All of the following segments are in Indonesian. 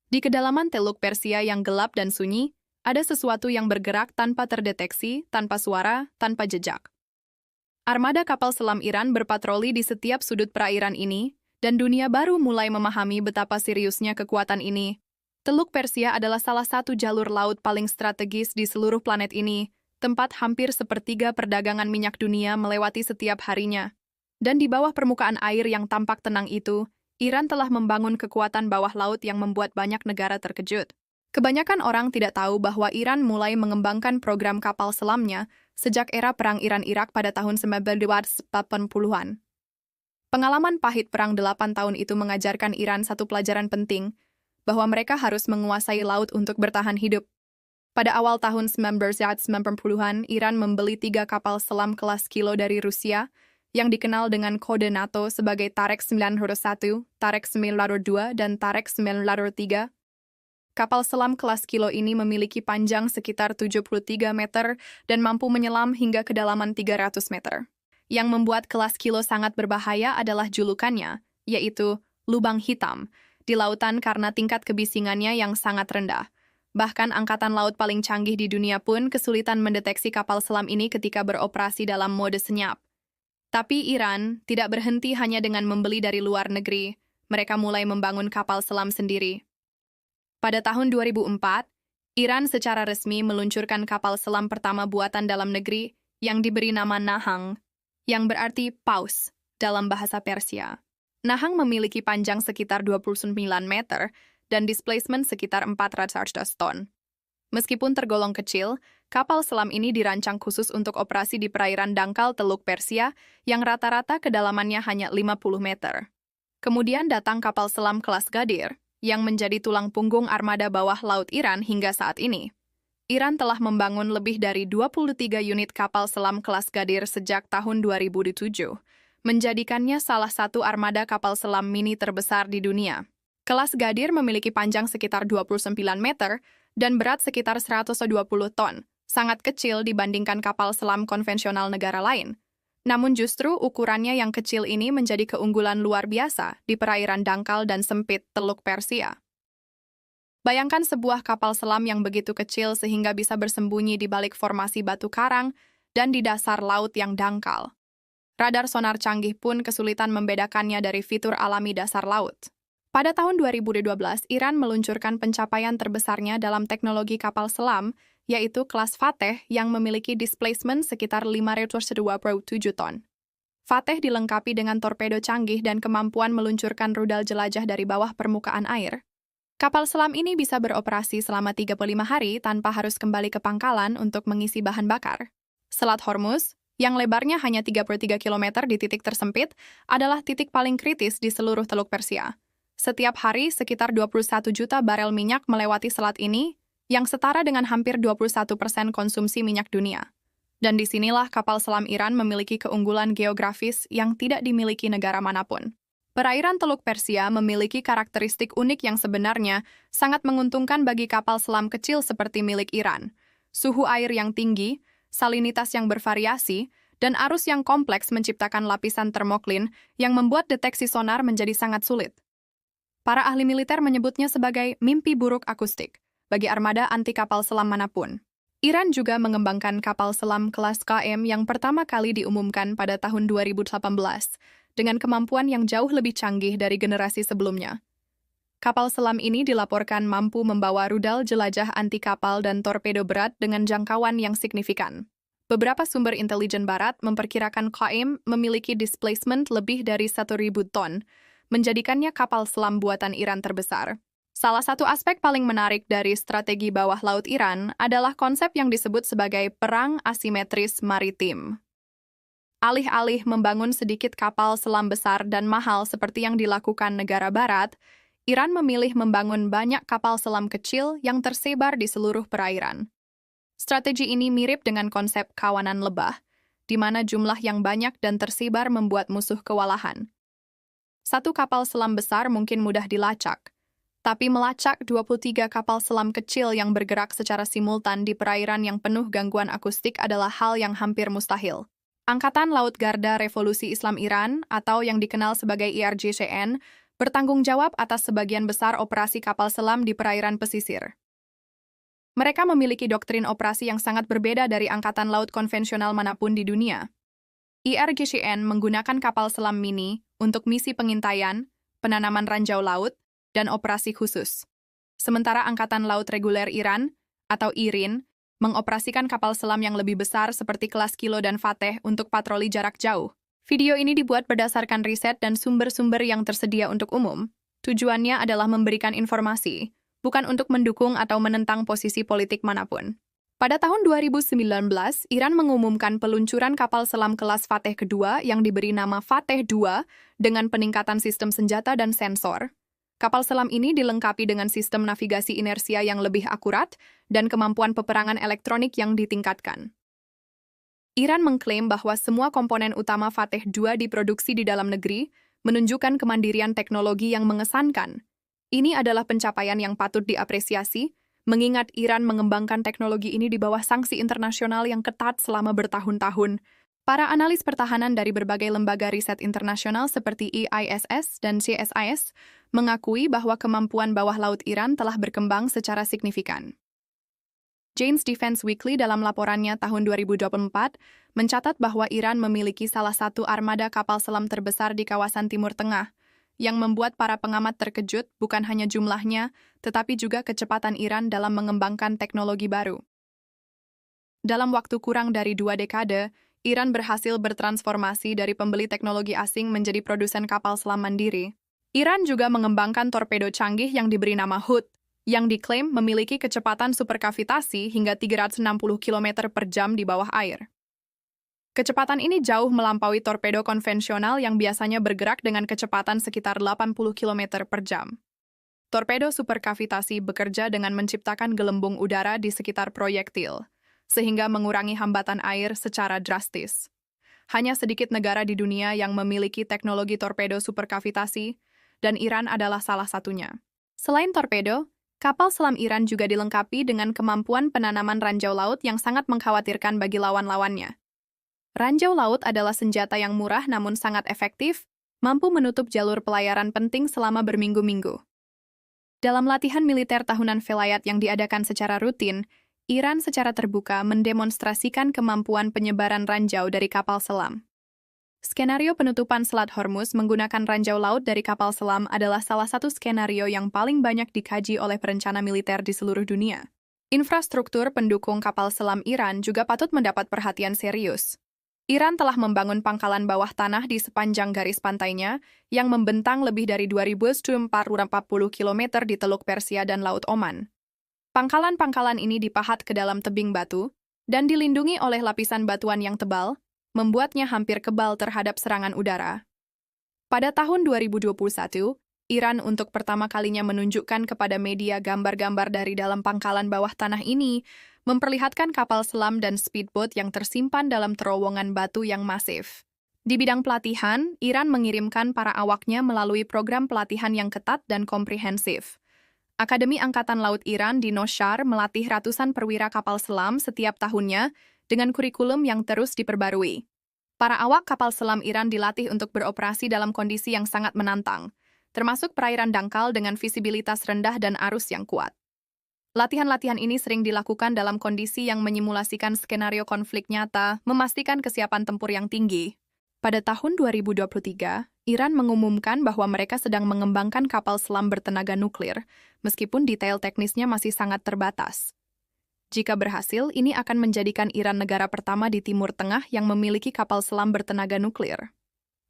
Di kedalaman Teluk Persia yang gelap dan sunyi, ada sesuatu yang bergerak tanpa terdeteksi, tanpa suara, tanpa jejak. Armada kapal selam Iran berpatroli di setiap sudut perairan ini, dan dunia baru mulai memahami betapa seriusnya kekuatan ini. Teluk Persia adalah salah satu jalur laut paling strategis di seluruh planet ini, tempat hampir sepertiga perdagangan minyak dunia melewati setiap harinya. Dan di bawah permukaan air yang tampak tenang itu, Iran telah membangun kekuatan bawah laut yang membuat banyak negara terkejut. Kebanyakan orang tidak tahu bahwa Iran mulai mengembangkan program kapal selamnya sejak era Perang Iran-Irak pada tahun 1980-an. Pengalaman pahit Perang 8 tahun itu mengajarkan Iran satu pelajaran penting, bahwa mereka harus menguasai laut untuk bertahan hidup. Pada awal tahun 1990-an, Iran membeli 3 kapal selam kelas Kilo dari Rusia, yang dikenal dengan kode NATO sebagai Tareq 901, Tareq 902, dan Tareq 903. Kapal selam kelas Kilo ini memiliki panjang sekitar 73 meter dan mampu menyelam hingga kedalaman 300 meter. Yang membuat kelas Kilo sangat berbahaya adalah julukannya, yaitu lubang hitam, di lautan karena tingkat kebisingannya yang sangat rendah. Bahkan angkatan laut paling canggih di dunia pun kesulitan mendeteksi kapal selam ini ketika beroperasi dalam mode senyap. Tapi Iran tidak berhenti hanya dengan membeli dari luar negeri. Mereka mulai membangun kapal selam sendiri. Pada tahun 2004, Iran secara resmi meluncurkan kapal selam pertama buatan dalam negeri yang diberi nama Nahang, yang berarti paus dalam bahasa Persia. Nahang memiliki panjang sekitar 29 meter dan displacement sekitar 400 ton. Meskipun tergolong kecil, kapal selam ini dirancang khusus untuk operasi di perairan dangkal Teluk Persia yang rata-rata kedalamannya hanya 50 meter. Kemudian datang kapal selam kelas Gadir, yang menjadi tulang punggung armada bawah laut Iran hingga saat ini. Iran telah membangun lebih dari 23 unit kapal selam kelas Gadir sejak tahun 2007, menjadikannya salah satu armada kapal selam mini terbesar di dunia. Kelas Gadir memiliki panjang sekitar 29 meter dan berat sekitar 120 ton, sangat kecil dibandingkan kapal selam konvensional negara lain. Namun justru ukurannya yang kecil ini menjadi keunggulan luar biasa di perairan dangkal dan sempit Teluk Persia. Bayangkan sebuah kapal selam yang begitu kecil sehingga bisa bersembunyi di balik formasi batu karang dan di dasar laut yang dangkal. Radar sonar canggih pun kesulitan membedakannya dari fitur alami dasar laut. Pada tahun 2012, Iran meluncurkan pencapaian terbesarnya dalam teknologi kapal selam, yaitu kelas Fateh yang memiliki displacement sekitar 527 ton. Fateh dilengkapi dengan torpedo canggih dan kemampuan meluncurkan rudal jelajah dari bawah permukaan air. Kapal selam ini bisa beroperasi selama 35 hari tanpa harus kembali ke pangkalan untuk mengisi bahan bakar. Selat Hormuz, yang lebarnya hanya 33 km di titik tersempit, adalah titik paling kritis di seluruh Teluk Persia. Setiap hari, sekitar 21 juta barel minyak melewati selat ini, yang setara dengan hampir 21% konsumsi minyak dunia. Dan disinilah kapal selam Iran memiliki keunggulan geografis yang tidak dimiliki negara manapun. Perairan Teluk Persia memiliki karakteristik unik yang sebenarnya sangat menguntungkan bagi kapal selam kecil seperti milik Iran. Suhu air yang tinggi, salinitas yang bervariasi, dan arus yang kompleks menciptakan lapisan termoklin yang membuat deteksi sonar menjadi sangat sulit. Para ahli militer menyebutnya sebagai mimpi buruk akustik bagi armada anti kapal selam manapun. Iran juga mengembangkan kapal selam kelas KM yang pertama kali diumumkan pada tahun 2018 dengan kemampuan yang jauh lebih canggih dari generasi sebelumnya. Kapal selam ini dilaporkan mampu membawa rudal jelajah anti kapal dan torpedo berat dengan jangkauan yang signifikan. Beberapa sumber intelijen barat memperkirakan KM memiliki displacement lebih dari 1.000 ton, menjadikannya kapal selam buatan Iran terbesar. Salah satu aspek paling menarik dari strategi bawah laut Iran adalah konsep yang disebut sebagai perang asimetris maritim. Alih-alih membangun sedikit kapal selam besar dan mahal seperti yang dilakukan negara barat, Iran memilih membangun banyak kapal selam kecil yang tersebar di seluruh perairan. Strategi ini mirip dengan konsep kawanan lebah, di mana jumlah yang banyak dan tersebar membuat musuh kewalahan. Satu kapal selam besar mungkin mudah dilacak, tapi melacak 23 kapal selam kecil yang bergerak secara simultan di perairan yang penuh gangguan akustik adalah hal yang hampir mustahil. Angkatan Laut Garda Revolusi Islam Iran, atau yang dikenal sebagai IRGCN, bertanggung jawab atas sebagian besar operasi kapal selam di perairan pesisir. Mereka memiliki doktrin operasi yang sangat berbeda dari angkatan laut konvensional manapun di dunia. IRGCN menggunakan kapal selam mini untuk misi pengintaian, penanaman ranjau laut, dan operasi khusus. Sementara Angkatan Laut Reguler Iran, atau IRIN, mengoperasikan kapal selam yang lebih besar seperti kelas Kilo dan Fateh untuk patroli jarak jauh. Video ini dibuat berdasarkan riset dan sumber-sumber yang tersedia untuk umum. Tujuannya adalah memberikan informasi, bukan untuk mendukung atau menentang posisi politik manapun. Pada tahun 2019, Iran mengumumkan peluncuran kapal selam kelas Fateh kedua yang diberi nama Fateh II dengan peningkatan sistem senjata dan sensor. Kapal selam ini dilengkapi dengan sistem navigasi inersia yang lebih akurat dan kemampuan peperangan elektronik yang ditingkatkan. Iran mengklaim bahwa semua komponen utama Fateh II diproduksi di dalam negeri, menunjukkan kemandirian teknologi yang mengesankan. Ini adalah pencapaian yang patut diapresiasi, mengingat Iran mengembangkan teknologi ini di bawah sanksi internasional yang ketat selama bertahun-tahun. Para analis pertahanan dari berbagai lembaga riset internasional seperti EISS dan CSIS mengakui bahwa kemampuan bawah laut Iran telah berkembang secara signifikan. Jane's Defense Weekly dalam laporannya tahun 2024 mencatat bahwa Iran memiliki salah satu armada kapal selam terbesar di kawasan Timur Tengah, yang membuat para pengamat terkejut bukan hanya jumlahnya, tetapi juga kecepatan Iran dalam mengembangkan teknologi baru. Dalam waktu kurang dari 2 dekade, Iran berhasil bertransformasi dari pembeli teknologi asing menjadi produsen kapal selam mandiri. Iran juga mengembangkan torpedo canggih yang diberi nama Hud, yang diklaim memiliki kecepatan superkavitasi hingga 360 km per jam di bawah air. Kecepatan ini jauh melampaui torpedo konvensional yang biasanya bergerak dengan kecepatan sekitar 80 km per jam. Torpedo superkavitasi bekerja dengan menciptakan gelembung udara di sekitar proyektil, sehingga mengurangi hambatan air secara drastis. Hanya sedikit negara di dunia yang memiliki teknologi torpedo superkavitasi, dan Iran adalah salah satunya. Selain torpedo, kapal selam Iran juga dilengkapi dengan kemampuan penanaman ranjau laut yang sangat mengkhawatirkan bagi lawan-lawannya. Ranjau laut adalah senjata yang murah namun sangat efektif, mampu menutup jalur pelayaran penting selama berminggu-minggu. Dalam latihan militer tahunan Velayat yang diadakan secara rutin, Iran secara terbuka mendemonstrasikan kemampuan penyebaran ranjau dari kapal selam. Skenario penutupan Selat Hormuz menggunakan ranjau laut dari kapal selam adalah salah satu skenario yang paling banyak dikaji oleh perencana militer di seluruh dunia. Infrastruktur pendukung kapal selam Iran juga patut mendapat perhatian serius. Iran telah membangun pangkalan bawah tanah di sepanjang garis pantainya yang membentang lebih dari 2.440 km di Teluk Persia dan Laut Oman. Pangkalan-pangkalan ini dipahat ke dalam tebing batu dan dilindungi oleh lapisan batuan yang tebal, membuatnya hampir kebal terhadap serangan udara. Pada tahun 2021, Iran untuk pertama kalinya menunjukkan kepada media gambar-gambar dari dalam pangkalan bawah tanah ini, memperlihatkan kapal selam dan speedboat yang tersimpan dalam terowongan batu yang masif. Di bidang pelatihan, Iran mengirimkan para awaknya melalui program pelatihan yang ketat dan komprehensif. Akademi Angkatan Laut Iran di Noshar melatih ratusan perwira kapal selam setiap tahunnya dengan kurikulum yang terus diperbarui. Para awak kapal selam Iran dilatih untuk beroperasi dalam kondisi yang sangat menantang, termasuk perairan dangkal dengan visibilitas rendah dan arus yang kuat. Latihan-latihan ini sering dilakukan dalam kondisi yang menyimulasikan skenario konflik nyata, memastikan kesiapan tempur yang tinggi. Pada tahun 2023, Iran mengumumkan bahwa mereka sedang mengembangkan kapal selam bertenaga nuklir, meskipun detail teknisnya masih sangat terbatas. Jika berhasil, ini akan menjadikan Iran negara pertama di Timur Tengah yang memiliki kapal selam bertenaga nuklir.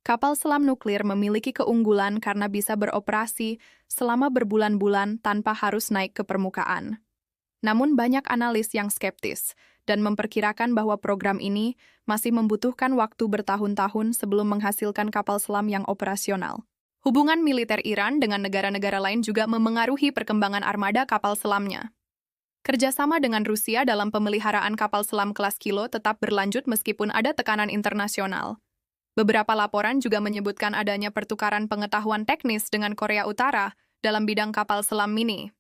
Kapal selam nuklir memiliki keunggulan karena bisa beroperasi selama berbulan-bulan tanpa harus naik ke permukaan. Namun banyak analis yang skeptis dan memperkirakan bahwa program ini masih membutuhkan waktu bertahun-tahun sebelum menghasilkan kapal selam yang operasional. Hubungan militer Iran dengan negara-negara lain juga memengaruhi perkembangan armada kapal selamnya. Kerjasama dengan Rusia dalam pemeliharaan kapal selam kelas Kilo tetap berlanjut meskipun ada tekanan internasional. Beberapa laporan juga menyebutkan adanya pertukaran pengetahuan teknis dengan Korea Utara dalam bidang kapal selam mini.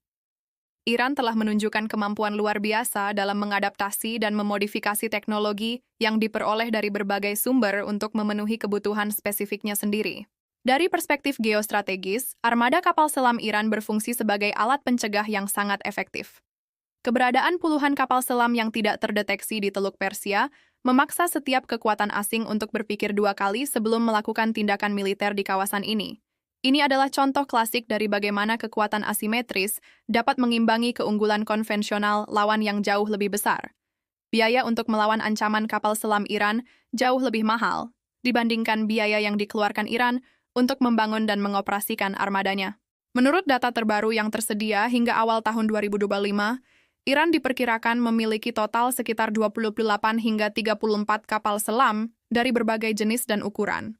Iran telah menunjukkan kemampuan luar biasa dalam mengadaptasi dan memodifikasi teknologi yang diperoleh dari berbagai sumber untuk memenuhi kebutuhan spesifiknya sendiri. Dari perspektif geostrategis, armada kapal selam Iran berfungsi sebagai alat pencegah yang sangat efektif. Keberadaan puluhan kapal selam yang tidak terdeteksi di Teluk Persia memaksa setiap kekuatan asing untuk berpikir dua kali sebelum melakukan tindakan militer di kawasan ini. Ini adalah contoh klasik dari bagaimana kekuatan asimetris dapat mengimbangi keunggulan konvensional lawan yang jauh lebih besar. Biaya untuk melawan ancaman kapal selam Iran jauh lebih mahal dibandingkan biaya yang dikeluarkan Iran untuk membangun dan mengoperasikan armadanya. Menurut data terbaru yang tersedia hingga awal tahun 2025, Iran diperkirakan memiliki total sekitar 28 hingga 34 kapal selam dari berbagai jenis dan ukuran.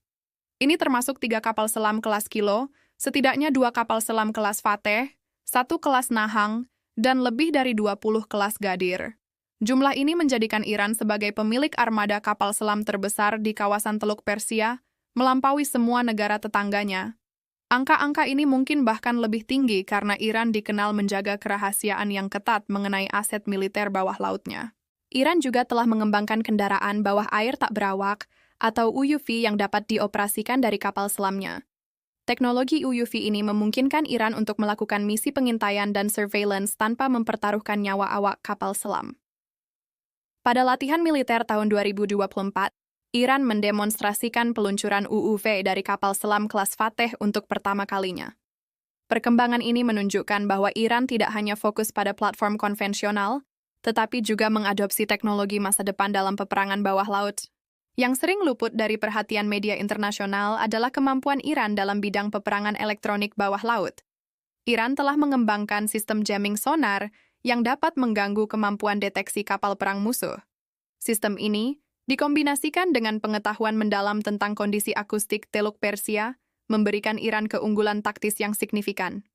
Ini termasuk 3 kapal selam kelas Kilo, setidaknya 2 kapal selam kelas Fateh, 1 kelas Nahang, dan lebih dari 20 kelas Gadir. Jumlah ini menjadikan Iran sebagai pemilik armada kapal selam terbesar di kawasan Teluk Persia, melampaui semua negara tetangganya. Angka-angka ini mungkin bahkan lebih tinggi karena Iran dikenal menjaga kerahasiaan yang ketat mengenai aset militer bawah lautnya. Iran juga telah mengembangkan kendaraan bawah air tak berawak atau UUV yang dapat dioperasikan dari kapal selamnya. Teknologi UUV ini memungkinkan Iran untuk melakukan misi pengintaian dan surveillance tanpa mempertaruhkan nyawa awak kapal selam. Pada latihan militer tahun 2024, Iran mendemonstrasikan peluncuran UUV dari kapal selam kelas Fateh untuk pertama kalinya. Perkembangan ini menunjukkan bahwa Iran tidak hanya fokus pada platform konvensional, tetapi juga mengadopsi teknologi masa depan dalam peperangan bawah laut. Yang sering luput dari perhatian media internasional adalah kemampuan Iran dalam bidang peperangan elektronik bawah laut. Iran telah mengembangkan sistem jamming sonar yang dapat mengganggu kemampuan deteksi kapal perang musuh. Sistem ini dikombinasikan dengan pengetahuan mendalam tentang kondisi akustik Teluk Persia, memberikan Iran keunggulan taktis yang signifikan.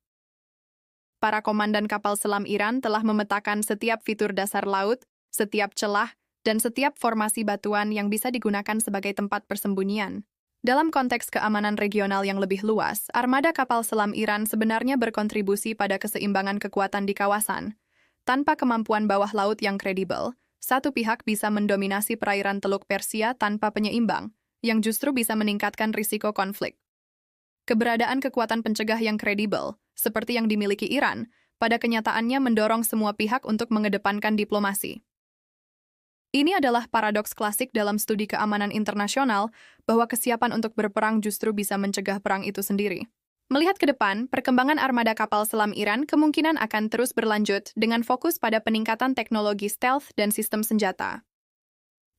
Para komandan kapal selam Iran telah memetakan setiap fitur dasar laut, setiap celah, dan setiap formasi batuan yang bisa digunakan sebagai tempat persembunyian. Dalam konteks keamanan regional yang lebih luas, armada kapal selam Iran sebenarnya berkontribusi pada keseimbangan kekuatan di kawasan. Tanpa kemampuan bawah laut yang kredibel, satu pihak bisa mendominasi perairan Teluk Persia tanpa penyeimbang, yang justru bisa meningkatkan risiko konflik. Keberadaan kekuatan pencegah yang kredibel, seperti yang dimiliki Iran, pada kenyataannya mendorong semua pihak untuk mengedepankan diplomasi. Ini adalah paradoks klasik dalam studi keamanan internasional, bahwa kesiapan untuk berperang justru bisa mencegah perang itu sendiri. Melihat ke depan, perkembangan armada kapal selam Iran kemungkinan akan terus berlanjut dengan fokus pada peningkatan teknologi stealth dan sistem senjata.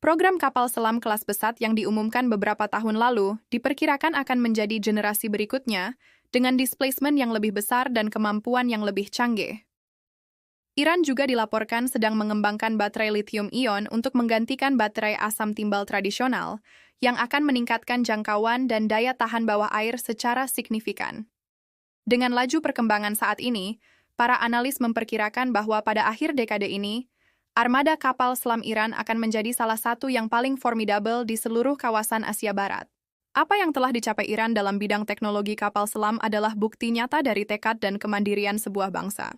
Program kapal selam kelas Besat yang diumumkan beberapa tahun lalu diperkirakan akan menjadi generasi berikutnya dengan displacement yang lebih besar dan kemampuan yang lebih canggih. Iran juga dilaporkan sedang mengembangkan baterai lithium-ion untuk menggantikan baterai asam timbal tradisional, yang akan meningkatkan jangkauan dan daya tahan bawah air secara signifikan. Dengan laju perkembangan saat ini, para analis memperkirakan bahwa pada akhir dekade ini, armada kapal selam Iran akan menjadi salah satu yang paling formidabel di seluruh kawasan Asia Barat. Apa yang telah dicapai Iran dalam bidang teknologi kapal selam adalah bukti nyata dari tekad dan kemandirian sebuah bangsa.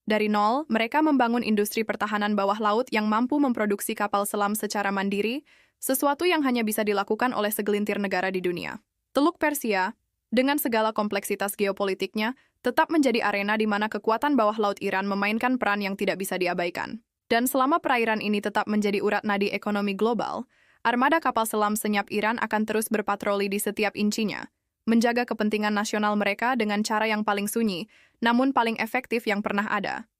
Dari nol, mereka membangun industri pertahanan bawah laut yang mampu memproduksi kapal selam secara mandiri, sesuatu yang hanya bisa dilakukan oleh segelintir negara di dunia. Teluk Persia, dengan segala kompleksitas geopolitiknya, tetap menjadi arena di mana kekuatan bawah laut Iran memainkan peran yang tidak bisa diabaikan. Dan selama perairan ini tetap menjadi urat nadi ekonomi global, armada kapal selam senyap Iran akan terus berpatroli di setiap incinya, menjaga kepentingan nasional mereka dengan cara yang paling sunyi, namun paling efektif yang pernah ada.